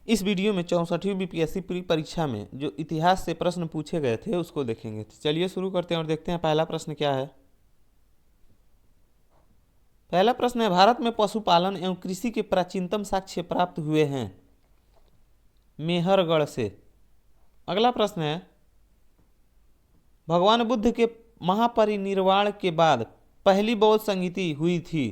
इस वीडियो में 64वीं BPSC pre परीक्षा में जो इतिहास से प्रश्न पूछे गए थे उसको देखेंगे। तो चलिए शुरू करते हैं और देखते हैं पहला प्रश्न क्या है। पहला प्रश्न है, भारत में पशुपालन एवं कृषि के प्राचीनतम साक्ष्य प्राप्त हुए हैं मेहरगढ़ से। अगला प्रश्न है, भगवान बुद्ध के महापरिनिर्वाण के बाद पहली बौद्ध संगीति हुई थी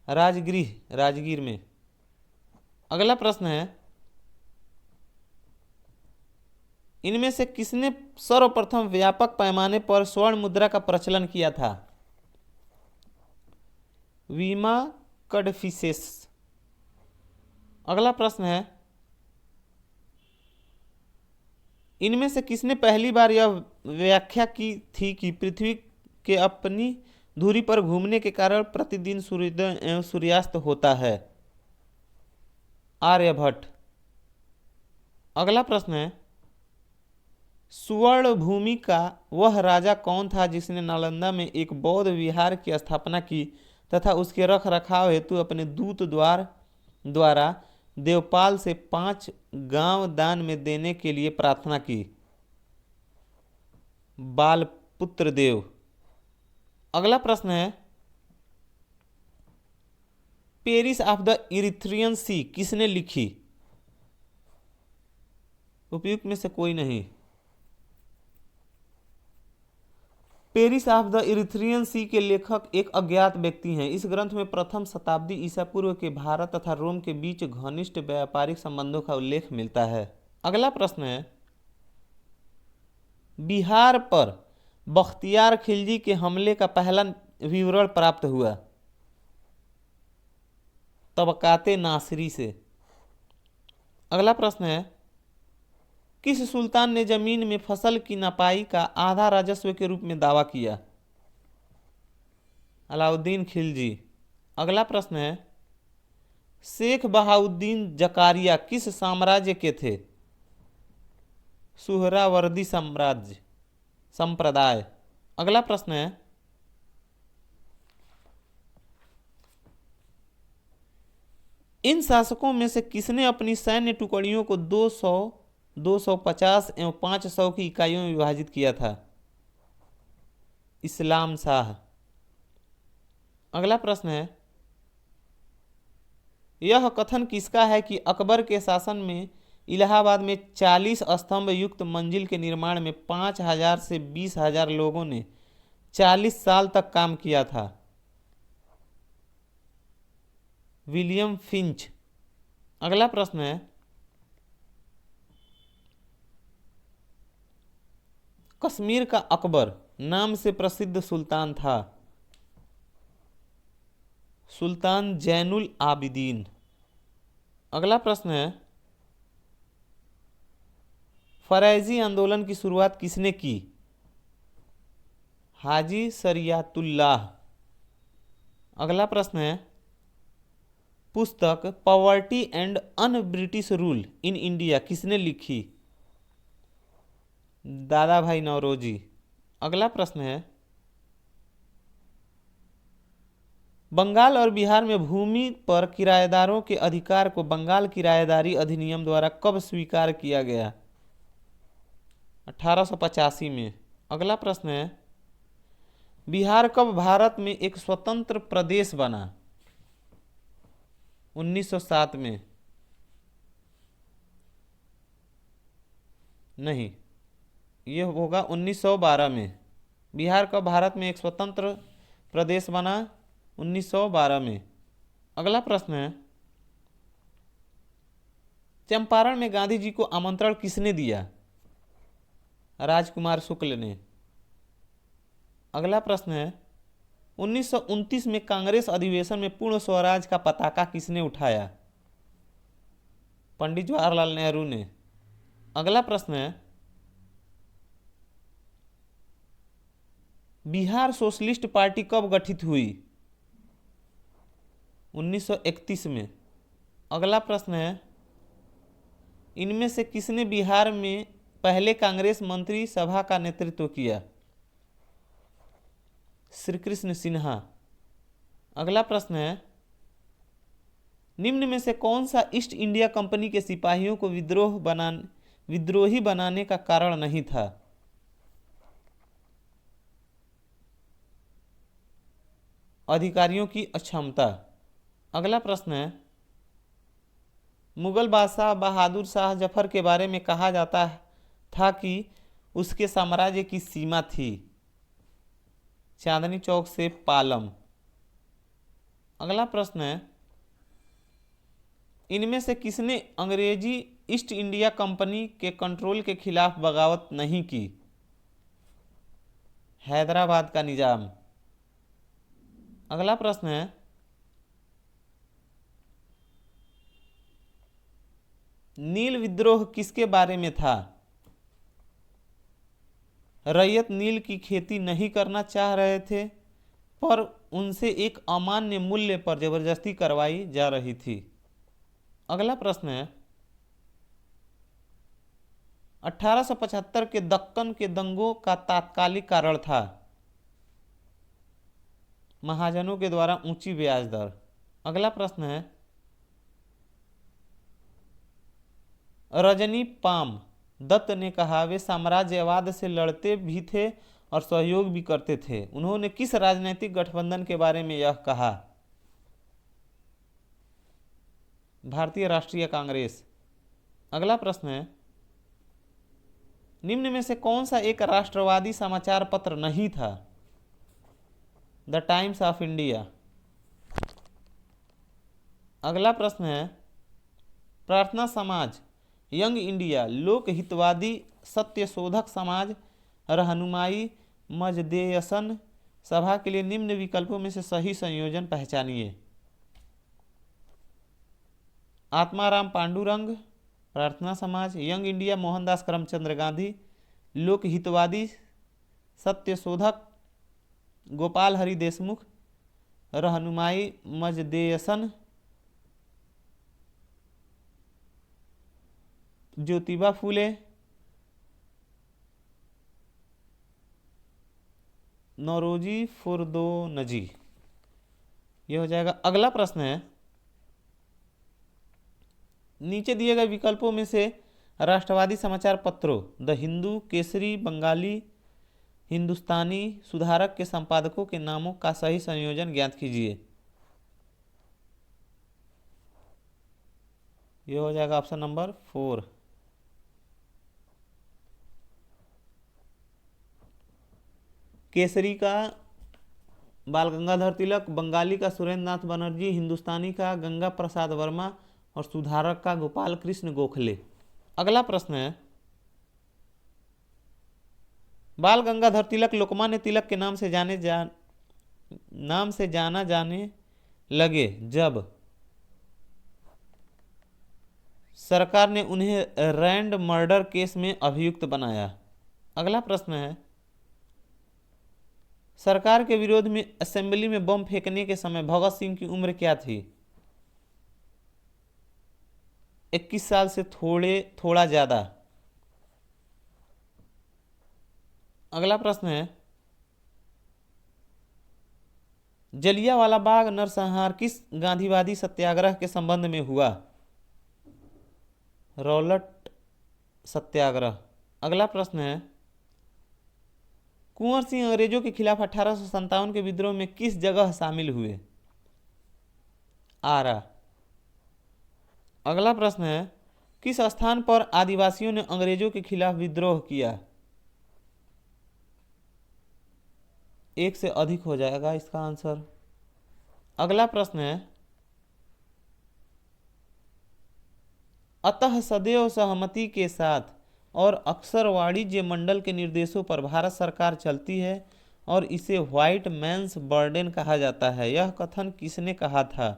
राजगीर में। अगला प्रश्न है, इनमें से किसने सर्वप्रथम व्यापक पैमाने पर स्वर्ण मुद्रा का प्रचलन किया था? वीमा कडफिसेस। अगला प्रश्न है, इनमें से किसने पहली बार यह व्याख्या की थी कि पृथ्वी के अपनी धुरी पर घूमने के कारण प्रतिदिन सूर्योदय एवं सूर्यास्त होता है? आर्यभट्ट। अगला प्रश्न है, सुवर्ण भूमि का वह राजा कौन था जिसने नालंदा में एक बौद्ध विहार की स्थापना की तथा उसके रख रखाव हेतु अपने दूत द्वारा देवपाल से 5 गांव दान में देने के लिए प्रार्थना की? बालपुत्र देव। अगला प्रश्न है, पेरिस ऑफ द इरिथ्रियन सी किसने लिखी? उपयुक्त में से कोई नहीं। पेरिस ऑफ द इरिथ्रियन सी के लेखक एक अज्ञात व्यक्ति हैं। इस ग्रंथ में प्रथम शताब्दी ईसा पूर्व के भारत तथा रोम के बीच घनिष्ठ व्यापारिक संबंधों का उल्लेख मिलता है। अगला प्रश्न है, बिहार पर बख्तियार खिलजी के हमले का पहला विवरण प्राप्त हुआ? तबकाते नासिरी से। अगला प्रश्न है, किस सुल्तान ने जमीन में फसल की नपाई का आधा राजस्व के रूप में दावा किया? अलाउद्दीन खिलजी। अगला प्रश्न है, शेख बहाउद्दीन जकारिया किस साम्राज्य के थे? सुहरावर्दी संप्रदाय। अगला प्रश्न है, इन शासकों में से किसने अपनी सैन्य टुकड़ियों को 200, 250 एवं 500 की इकाइयों में विभाजित किया था? इस्लाम शाह। अगला प्रश्न है, यह कथन किसका है कि अकबर के शासन में इलाहाबाद में 40 स्तंभ युक्त मंजिल के निर्माण में 5000 से 20,000 लोगों ने 40 साल तक काम किया था? William Finch. अगला प्रश्न है, कश्मीर का अकबर नाम से प्रसिद्ध सुल्तान था? सुल्तान जैनुल आबिदीन। अगला प्रश्न है, फरैजी आंदोलन की शुरुआत किसने की? हाजी शरियातुल्लाह। अगला प्रश्न है, पुस्तक poverty and un British rule in India किसने लिखी? दादा भाई नौरोजी। अगला प्रश्न है, बंगाल और बिहार में भूमि पर किराएदारों के अधिकार को बंगाल किराएदारी अधिनियम द्वारा कब स्वीकार किया गया? 1885 में। अगला प्रश्न है, बिहार कब भारत में एक स्वतंत्र प्रदेश बना? 1907 में। नहीं, यह होगा 1912 में। बिहार कब भारत में एक स्वतंत्र प्रदेश बना? 1912 में। अगला प्रश्न है, चंपारण में गांधी जी को आमंत्रण किसने दिया? राजकुमार शुक्ल ने। अगला प्रश्न है, 1929 में कांग्रेस अधिवेशन में पूर्ण स्वराज का पताका किसने उठाया? पंडित जवाहरलाल नेहरू ने। अगला प्रश्न है, बिहार सोशलिस्ट पार्टी कब गठित हुई? 1931 में। अगला प्रश्न है, इनमें से किसने बिहार में पहले कांग्रेस मंत्री सभा का नेतृत्व किया? श्री कृष्ण सिन्हा। अगला प्रश्न है, निम्न में से कौन सा ईस्ट इंडिया कंपनी के सिपाहियों को विद्रोही बनाने का कारण नहीं था? अधिकारियों की अक्षमता। अगला प्रश्न है, मुगल बादशाह बहादुर शाह जफर के बारे में कहा जाता था कि उसके साम्राज्य की सीमा थी चांदनी चौक से पालम। अगला प्रश्न है, इनमें से किसने अंग्रेजी ईस्ट इंडिया कंपनी के कंट्रोल के खिलाफ बगावत नहीं की? हैदराबाद का निजाम। अगला प्रश्न है, नील विद्रोह किसके बारे में था? रैयत नील की खेती नहीं करना चाह रहे थे, पर उनसे एक अमान्य मूल्य पर जबरदस्ती करवाई जा रही थी। अगला प्रश्न है, 1875 के दक्कन के दंगों का तात्कालिक कारण था? महाजनों के द्वारा ऊंची ब्याज दर। अगला प्रश्न है, रजनी पाम दत्त ने कहा वे साम्राज्यवाद से लड़ते भी थे और सहयोग भी करते थे। उन्होंने किस राजनीतिक गठबंधन के बारे में यह कहा? भारतीय राष्ट्रीय कांग्रेस। अगला प्रश्न है, निम्न में से कौन सा एक राष्ट्रवादी समाचार पत्र नहीं था? The times of India. अगला प्रश्न है, प्रार्थना समाज, यंग इंडिया, लोक हितवादी, सत्य शोधक समाज, रहनुमाई मजदेयसन सभा के लिए निम्न विकल्पों में से सही संयोजन पहचानिए। आत्माराम पांडुरंग, प्रार्थना समाज, यंग इंडिया मोहनदास करमचंद गांधी, लोक हितवादी सत्य शोधक गोपाल हरि देशमुख, रहनुमाई मजदेयसन ज्योतिबा फूले, नौरोजी फुरदोनजी। यह हो जाएगा। अगला प्रश्न है, नीचे दिए गए विकल्पों में से राष्ट्रवादी समाचार पत्रों द हिंदू, केसरी, बंगाली, हिंदुस्तानी सुधारक के संपादकों के नामों का सही संयोजन ज्ञात कीजिए। यह हो जाएगा ऑप्शन नंबर 4। केसरी का बाल गंगाधर तिलक, बंगाली का सुरेंद्र नाथ बनर्जी, हिंदुस्तानी का गंगा प्रसाद वर्मा और सुधारक का गोपाल कृष्ण गोखले। अगला प्रश्न है, बाल गंगाधर तिलक लोकमान्य तिलक के नाम से जाना जाने लगे जब सरकार ने उन्हें रैंड मर्डर केस में अभियुक्त बनाया। अगला प्रश्न है, सरकार के विरोध में असेंबली में बम फेंकने के समय भगत सिंह की उम्र क्या थी? 21 साल से थोड़ा ज्यादा। अगला प्रश्न है, जलियांवाला बाग नरसंहार किस गांधीवादी सत्याग्रह के संबंध में हुआ? रौलट सत्याग्रह। अगला प्रश्न है, कुंवर सिंह अंग्रेजों के खिलाफ 1857 के विद्रोह में किस जगह शामिल हुए? आरा। अगला प्रश्न है, किस स्थान पर आदिवासियों ने अंग्रेजों के खिलाफ विद्रोह किया? एक से अधिक हो जाएगा इसका आंसर। अगला प्रश्न है, अतः सदैव सहमति के साथ और अक्सर वाणिज्य मंडल के निर्देशों पर भारत सरकार चलती है और इसे व्हाइट मैन्स बर्डन कहा जाता है। यह कथन किसने कहा था?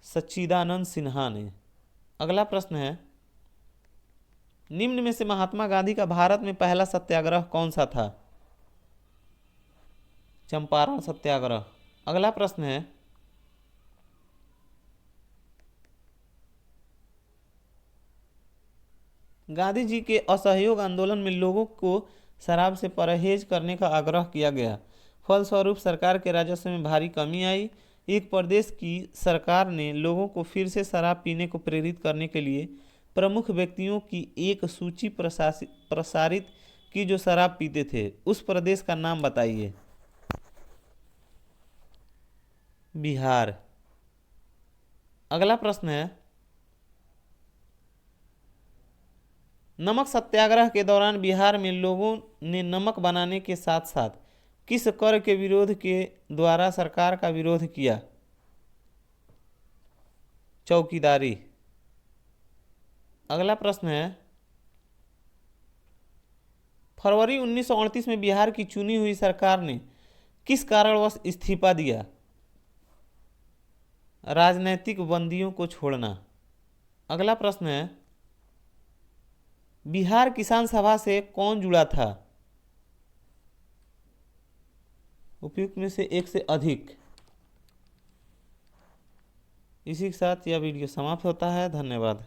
सच्चिदानंद सिन्हा ने। अगला प्रश्न है, निम्न में से महात्मा गांधी का भारत में पहला सत्याग्रह कौन सा था? चंपारण सत्याग्रह। अगला प्रश्न है, गांधी जी के असहयोग आंदोलन में लोगों को शराब से परहेज करने का आग्रह किया गया, फलस्वरूप सरकार के राजस्व में भारी कमी आई। एक प्रदेश की सरकार ने लोगों को फिर से शराब पीने को प्रेरित करने के लिए प्रमुख व्यक्तियों की एक सूची प्रसारित की जो शराब पीते थे। उस प्रदेश का नाम बताइए। बिहार। अगला प्रश्न है, नमक सत्याग्रह के दौरान बिहार में लोगों ने नमक बनाने के साथ साथ किस कर के विरोध के द्वारा सरकार का विरोध किया? चौकीदारी। अगला प्रश्न है, फरवरी 1938 में बिहार की चुनी हुई सरकार ने किस कारणवश इस्तीफा दिया? राजनैतिक बंदियों को छोड़ना। अगला प्रश्न है, बिहार किसान सभा से कौन जुड़ा था? उपयुक्त में से एक से अधिक। इसी के साथ यह वीडियो समाप्त होता है। धन्यवाद।